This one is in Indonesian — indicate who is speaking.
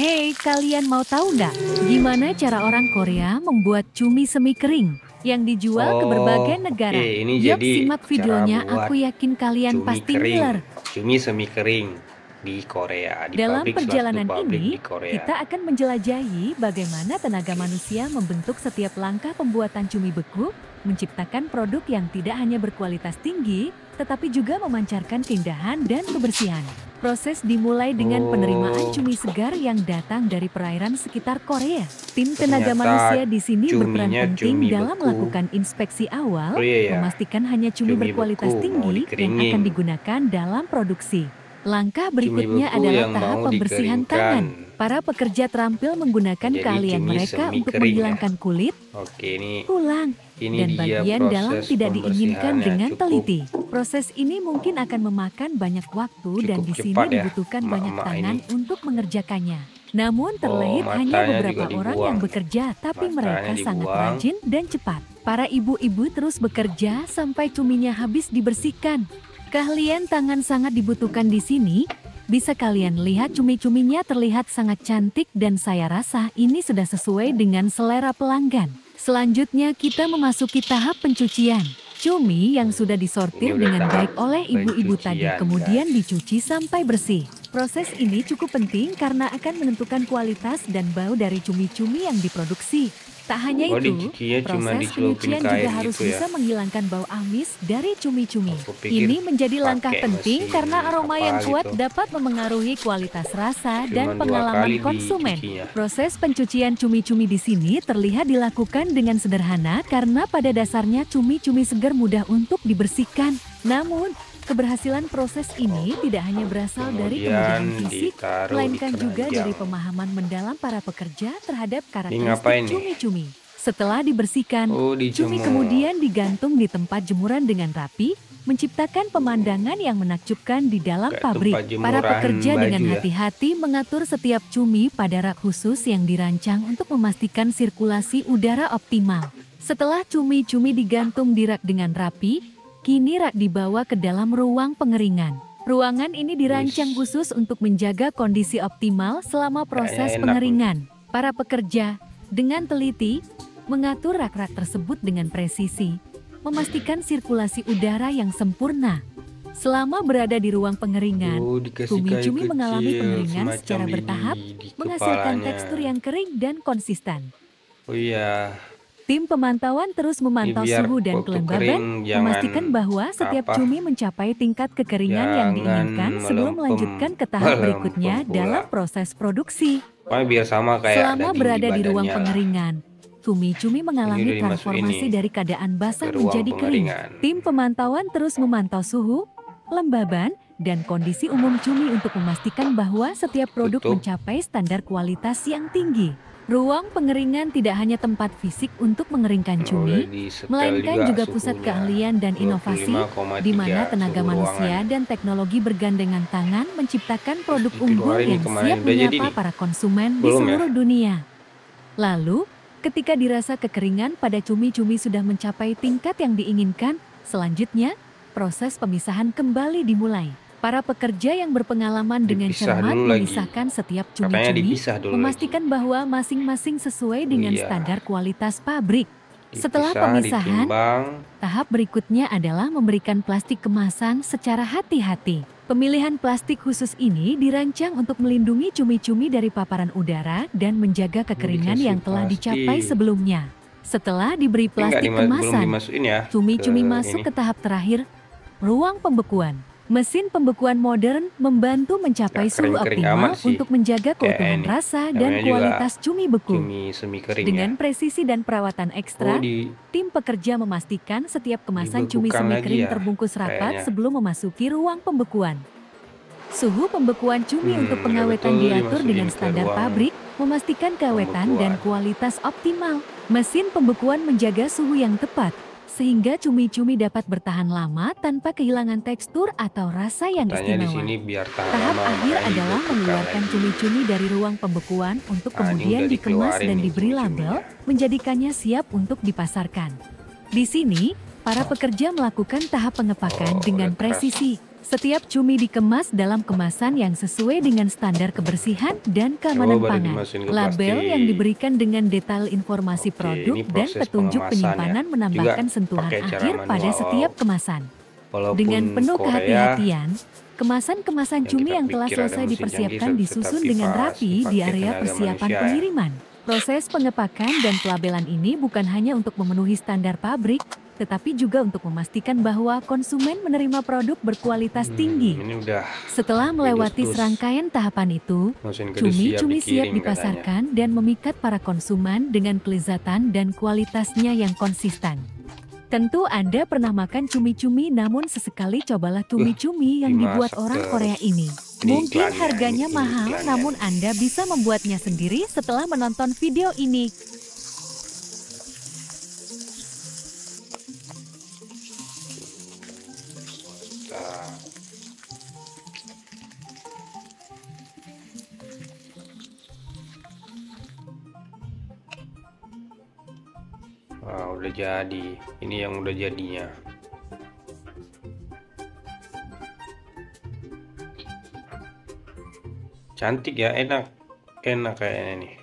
Speaker 1: Hei, kalian mau tahu nggak gimana cara orang Korea membuat cumi semi kering yang dijual ke berbagai
Speaker 2: Oh, oke.
Speaker 1: negara?
Speaker 2: Ini
Speaker 1: Yuk
Speaker 2: jadi
Speaker 1: simak
Speaker 2: cara
Speaker 1: videonya,
Speaker 2: buat
Speaker 1: aku yakin kalian
Speaker 2: cumi
Speaker 1: pasti
Speaker 2: kering,
Speaker 1: ngiler.
Speaker 2: cumi semi kering di Korea, di
Speaker 1: Dalam
Speaker 2: pabrik salah satu
Speaker 1: perjalanan
Speaker 2: pabrik
Speaker 1: ini,
Speaker 2: di Korea.
Speaker 1: kita akan menjelajahi bagaimana tenaga manusia membentuk setiap langkah pembuatan cumi beku, menciptakan produk yang tidak hanya berkualitas tinggi, tetapi juga memancarkan keindahan dan kebersihan. Proses dimulai dengan penerimaan cumi segar yang datang dari perairan sekitar Korea. Tim tenaga
Speaker 2: Ternyata
Speaker 1: manusia di sini berperan
Speaker 2: cuminya
Speaker 1: penting
Speaker 2: cumi
Speaker 1: dalam
Speaker 2: beku.
Speaker 1: melakukan inspeksi awal,
Speaker 2: Oh iya ya,
Speaker 1: memastikan hanya cumi
Speaker 2: cumi
Speaker 1: berkualitas
Speaker 2: beku mau
Speaker 1: tinggi yang
Speaker 2: dikeringin.
Speaker 1: akan digunakan dalam produksi. Langkah
Speaker 2: Cumi
Speaker 1: berikutnya
Speaker 2: beku
Speaker 1: adalah
Speaker 2: yang
Speaker 1: tahap
Speaker 2: mau
Speaker 1: pembersihan
Speaker 2: dikeringkan.
Speaker 1: tangan. Para pekerja terampil menggunakan
Speaker 2: Jadi
Speaker 1: keahlian
Speaker 2: cumi
Speaker 1: mereka
Speaker 2: semi
Speaker 1: untuk
Speaker 2: kering ya.
Speaker 1: menghilangkan kulit,
Speaker 2: Oke,
Speaker 1: tulang,
Speaker 2: ini
Speaker 1: dan
Speaker 2: dia
Speaker 1: bagian dalam
Speaker 2: proses
Speaker 1: tidak diinginkan
Speaker 2: pembersihannya.
Speaker 1: dengan
Speaker 2: Cukup
Speaker 1: teliti. Proses ini mungkin akan memakan banyak waktu dan di sini
Speaker 2: cepat ya,
Speaker 1: dibutuhkan banyak
Speaker 2: emak-emak
Speaker 1: tangan
Speaker 2: ini.
Speaker 1: untuk mengerjakannya. Namun terlihat hanya
Speaker 2: Matanya
Speaker 1: beberapa
Speaker 2: juga
Speaker 1: orang
Speaker 2: dibuang.
Speaker 1: yang bekerja, tapi
Speaker 2: Matanya
Speaker 1: mereka sangat
Speaker 2: dibuang.
Speaker 1: rajin dan cepat. Para ibu-ibu terus bekerja sampai cuminya habis dibersihkan. Keahlian tangan sangat dibutuhkan di sini. Bisa kalian lihat cumi-cuminya terlihat sangat cantik dan saya rasa ini sudah sesuai dengan selera pelanggan. Selanjutnya kita memasuki tahap pencucian. Cumi yang sudah disortir
Speaker 2: Ini udah
Speaker 1: dengan
Speaker 2: tahap
Speaker 1: baik oleh ibu-ibu tadi
Speaker 2: pencucian,
Speaker 1: kemudian
Speaker 2: guys.
Speaker 1: dicuci sampai bersih. Proses ini cukup penting karena akan menentukan kualitas dan bau dari cumi-cumi yang diproduksi. Tak hanya
Speaker 2: Oh,
Speaker 1: itu,
Speaker 2: dicucinya cuma
Speaker 1: proses
Speaker 2: dicelupin
Speaker 1: penyucian
Speaker 2: ke
Speaker 1: juga
Speaker 2: air
Speaker 1: harus
Speaker 2: gitu ya.
Speaker 1: bisa menghilangkan bau amis dari cumi-cumi.
Speaker 2: Aku pikir
Speaker 1: Ini menjadi langkah
Speaker 2: pakai
Speaker 1: penting
Speaker 2: mesin
Speaker 1: karena aroma
Speaker 2: apa
Speaker 1: yang kuat
Speaker 2: gitu.
Speaker 1: dapat memengaruhi kualitas rasa dan
Speaker 2: Cuman 2
Speaker 1: pengalaman
Speaker 2: kali
Speaker 1: konsumen.
Speaker 2: dicucinya.
Speaker 1: Proses pencucian cumi-cumi di sini terlihat dilakukan dengan sederhana karena pada dasarnya cumi-cumi segar mudah untuk dibersihkan. Namun, keberhasilan proses ini tidak hanya berasal dari kemudahan
Speaker 2: Kemudian
Speaker 1: fisik,
Speaker 2: ditaruh di
Speaker 1: melainkan juga
Speaker 2: keranjang.
Speaker 1: dari pemahaman mendalam para pekerja terhadap
Speaker 2: Ini ngapain
Speaker 1: karakteristik
Speaker 2: nih?
Speaker 1: cumi-cumi. Setelah dibersihkan,
Speaker 2: Oh,
Speaker 1: cumi
Speaker 2: dijemur.
Speaker 1: kemudian digantung di tempat jemuran dengan rapi, menciptakan pemandangan yang menakjubkan di dalam
Speaker 2: Kayak
Speaker 1: pabrik.
Speaker 2: tempat
Speaker 1: Para
Speaker 2: jemuran
Speaker 1: pekerja dengan
Speaker 2: baju ya.
Speaker 1: hati-hati mengatur setiap cumi pada rak khusus yang dirancang untuk memastikan sirkulasi udara optimal. Setelah cumi-cumi digantung di rak dengan rapi, kini rak dibawa ke dalam ruang pengeringan. Ruangan ini dirancang khusus untuk menjaga kondisi optimal selama proses
Speaker 2: Kayaknya enak
Speaker 1: pengeringan. Para pekerja dengan teliti mengatur rak-rak tersebut dengan presisi, memastikan sirkulasi udara yang sempurna. Selama berada di ruang pengeringan,
Speaker 2: Oh, dikasih kayu
Speaker 1: cumi-cumi mengalami
Speaker 2: kecil
Speaker 1: pengeringan
Speaker 2: semacam
Speaker 1: secara
Speaker 2: ini
Speaker 1: bertahap,
Speaker 2: di
Speaker 1: menghasilkan
Speaker 2: kepalanya.
Speaker 1: tekstur yang kering dan konsisten.
Speaker 2: Oh iya,
Speaker 1: Tim pemantauan terus
Speaker 2: ini
Speaker 1: memantau
Speaker 2: biar
Speaker 1: suhu dan
Speaker 2: waktu
Speaker 1: kelembaban,
Speaker 2: kering
Speaker 1: memastikan bahwa setiap cumi mencapai tingkat kekeringan yang
Speaker 2: jangan
Speaker 1: diinginkan sebelum melanjutkan ke tahap berikutnya
Speaker 2: melempem
Speaker 1: dalam
Speaker 2: pula.
Speaker 1: proses produksi.
Speaker 2: Pokoknya biar sama kayak
Speaker 1: Selama
Speaker 2: daging
Speaker 1: berada di ruang
Speaker 2: badannya lah.
Speaker 1: pengeringan, cumi-cumi mengalami
Speaker 2: udah dimasukin
Speaker 1: transformasi
Speaker 2: nih
Speaker 1: dari keadaan basah
Speaker 2: ke ruang
Speaker 1: menjadi kering.
Speaker 2: pengeringan.
Speaker 1: Tim pemantauan terus memantau suhu, kelembaban, dan kondisi umum cumi untuk memastikan bahwa setiap produk
Speaker 2: Tutup.
Speaker 1: mencapai standar kualitas yang tinggi. Ruang pengeringan tidak hanya tempat fisik untuk mengeringkan
Speaker 2: Udah
Speaker 1: cumi,
Speaker 2: disetel
Speaker 1: melainkan juga pusat
Speaker 2: suhunya.
Speaker 1: keahlian dan inovasi,
Speaker 2: 25,3
Speaker 1: di mana tenaga
Speaker 2: suhu
Speaker 1: manusia
Speaker 2: ruangan.
Speaker 1: dan teknologi bergandengan tangan menciptakan produk unggul
Speaker 2: Dikeluarin nih
Speaker 1: yang
Speaker 2: kemarin.
Speaker 1: siap
Speaker 2: Udah jadi
Speaker 1: menyapa
Speaker 2: nih?
Speaker 1: para konsumen di
Speaker 2: Belum ya?
Speaker 1: seluruh dunia. Lalu, ketika dirasa kekeringan pada cumi-cumi sudah mencapai tingkat yang diinginkan, selanjutnya, proses pemisahan kembali dimulai. Para pekerja yang berpengalaman dengan
Speaker 2: Dipisah
Speaker 1: cermat
Speaker 2: dulu lagi.
Speaker 1: memisahkan setiap
Speaker 2: Katanya
Speaker 1: cumi-cumi,
Speaker 2: dipisah dulu
Speaker 1: memastikan bahwa masing-masing sesuai dengan
Speaker 2: iya.
Speaker 1: standar kualitas pabrik.
Speaker 2: lagi.
Speaker 1: Setelah
Speaker 2: Dipisah,
Speaker 1: pemisahan,
Speaker 2: ditimbang.
Speaker 1: tahap berikutnya adalah memberikan plastik kemasan secara hati-hati. Pemilihan plastik khusus ini dirancang untuk melindungi cumi-cumi dari paparan udara dan menjaga kekeringan
Speaker 2: dikasih
Speaker 1: yang telah dicapai
Speaker 2: plastik.
Speaker 1: sebelumnya. Setelah diberi
Speaker 2: Ini nggak
Speaker 1: plastik
Speaker 2: belum
Speaker 1: kemasan,
Speaker 2: dimasukin ya
Speaker 1: cumi-cumi
Speaker 2: ke
Speaker 1: masuk
Speaker 2: ini.
Speaker 1: ke tahap terakhir, ruang pembekuan. Mesin pembekuan modern membantu mencapai
Speaker 2: Nggak
Speaker 1: suhu
Speaker 2: kering-kering
Speaker 1: optimal
Speaker 2: amat sih.
Speaker 1: untuk menjaga
Speaker 2: Kayak
Speaker 1: keutuhan
Speaker 2: ini.
Speaker 1: rasa dan
Speaker 2: Namanya juga
Speaker 1: kualitas cumi beku.
Speaker 2: Cumi semi kering
Speaker 1: Dengan
Speaker 2: ya.
Speaker 1: presisi dan perawatan ekstra,
Speaker 2: Oh, di
Speaker 1: tim pekerja memastikan setiap kemasan cumi
Speaker 2: dibekukan
Speaker 1: semi
Speaker 2: lagi
Speaker 1: kering
Speaker 2: ya,
Speaker 1: terbungkus rapat
Speaker 2: kayaknya.
Speaker 1: sebelum memasuki ruang pembekuan. Suhu pembekuan cumi untuk
Speaker 2: ya
Speaker 1: pengawetan
Speaker 2: betul,
Speaker 1: diatur
Speaker 2: dimasukin
Speaker 1: dengan
Speaker 2: ke
Speaker 1: standar
Speaker 2: ruang
Speaker 1: pabrik, memastikan keawetan dan
Speaker 2: pembekuan.
Speaker 1: kualitas optimal. Mesin pembekuan menjaga suhu yang tepat, sehingga cumi-cumi dapat bertahan lama tanpa kehilangan tekstur atau rasa yang
Speaker 2: Katanya di
Speaker 1: istimewa.
Speaker 2: sini biar tahan
Speaker 1: Tahap
Speaker 2: lama,
Speaker 1: akhir
Speaker 2: makanya
Speaker 1: adalah
Speaker 2: dibekukan
Speaker 1: mengeluarkan
Speaker 2: lagi.
Speaker 1: cumi-cumi dari ruang pembekuan untuk
Speaker 2: Nah, ini
Speaker 1: kemudian
Speaker 2: udah
Speaker 1: dikemas
Speaker 2: dikeluarin
Speaker 1: dan
Speaker 2: nih
Speaker 1: diberi
Speaker 2: cumi-cuminya.
Speaker 1: label, menjadikannya siap untuk dipasarkan. Di sini, para pekerja melakukan tahap pengepakan
Speaker 2: Oh,
Speaker 1: dengan
Speaker 2: udah keras.
Speaker 1: presisi. Setiap cumi dikemas dalam kemasan yang sesuai dengan standar kebersihan dan keamanan
Speaker 2: Oh, baru
Speaker 1: pangan.
Speaker 2: dimasukin ke
Speaker 1: Label
Speaker 2: plastik.
Speaker 1: yang diberikan dengan detail informasi
Speaker 2: Oke,
Speaker 1: produk
Speaker 2: ini
Speaker 1: dan
Speaker 2: proses
Speaker 1: petunjuk
Speaker 2: pengemasan ya.
Speaker 1: penyimpanan
Speaker 2: Juga
Speaker 1: menambahkan sentuhan
Speaker 2: pakai cara
Speaker 1: akhir pada
Speaker 2: manual.
Speaker 1: setiap kemasan.
Speaker 2: Walaupun
Speaker 1: Dengan penuh
Speaker 2: Korea
Speaker 1: kehati-hatian, kemasan-kemasan
Speaker 2: yang
Speaker 1: cumi
Speaker 2: kita
Speaker 1: yang telah
Speaker 2: pikir ada
Speaker 1: selesai
Speaker 2: mesin
Speaker 1: dipersiapkan
Speaker 2: canggih,
Speaker 1: disusun
Speaker 2: tetapi
Speaker 1: dengan
Speaker 2: pas
Speaker 1: rapi di
Speaker 2: dipakai
Speaker 1: area
Speaker 2: tenaga
Speaker 1: persiapan
Speaker 2: manusia ya.
Speaker 1: pengiriman. Proses pengepakan dan pelabelan ini bukan hanya untuk memenuhi standar pabrik, tetapi juga untuk memastikan bahwa konsumen menerima produk berkualitas tinggi.
Speaker 2: Ini udah
Speaker 1: Setelah melewati
Speaker 2: didus-dus.
Speaker 1: serangkaian tahapan itu,
Speaker 2: Mesin kedus siap
Speaker 1: cumi-cumi siap
Speaker 2: dikirim katanya.
Speaker 1: dipasarkan dan memikat para konsumen dengan kelezatan dan kualitasnya yang konsisten. Tentu Anda pernah makan cumi-cumi, namun sesekali cobalah cumi-cumi yang dibuat
Speaker 2: dimasak
Speaker 1: orang
Speaker 2: terus.
Speaker 1: Korea ini.
Speaker 2: Ini
Speaker 1: Mungkin
Speaker 2: iklannya,
Speaker 1: harganya
Speaker 2: ini
Speaker 1: mahal,
Speaker 2: iklannya.
Speaker 1: namun Anda bisa membuatnya sendiri setelah menonton video ini.
Speaker 2: Nah, udah jadi. Ini yang udah jadinya. Cantik ya, enak kayaknya nih.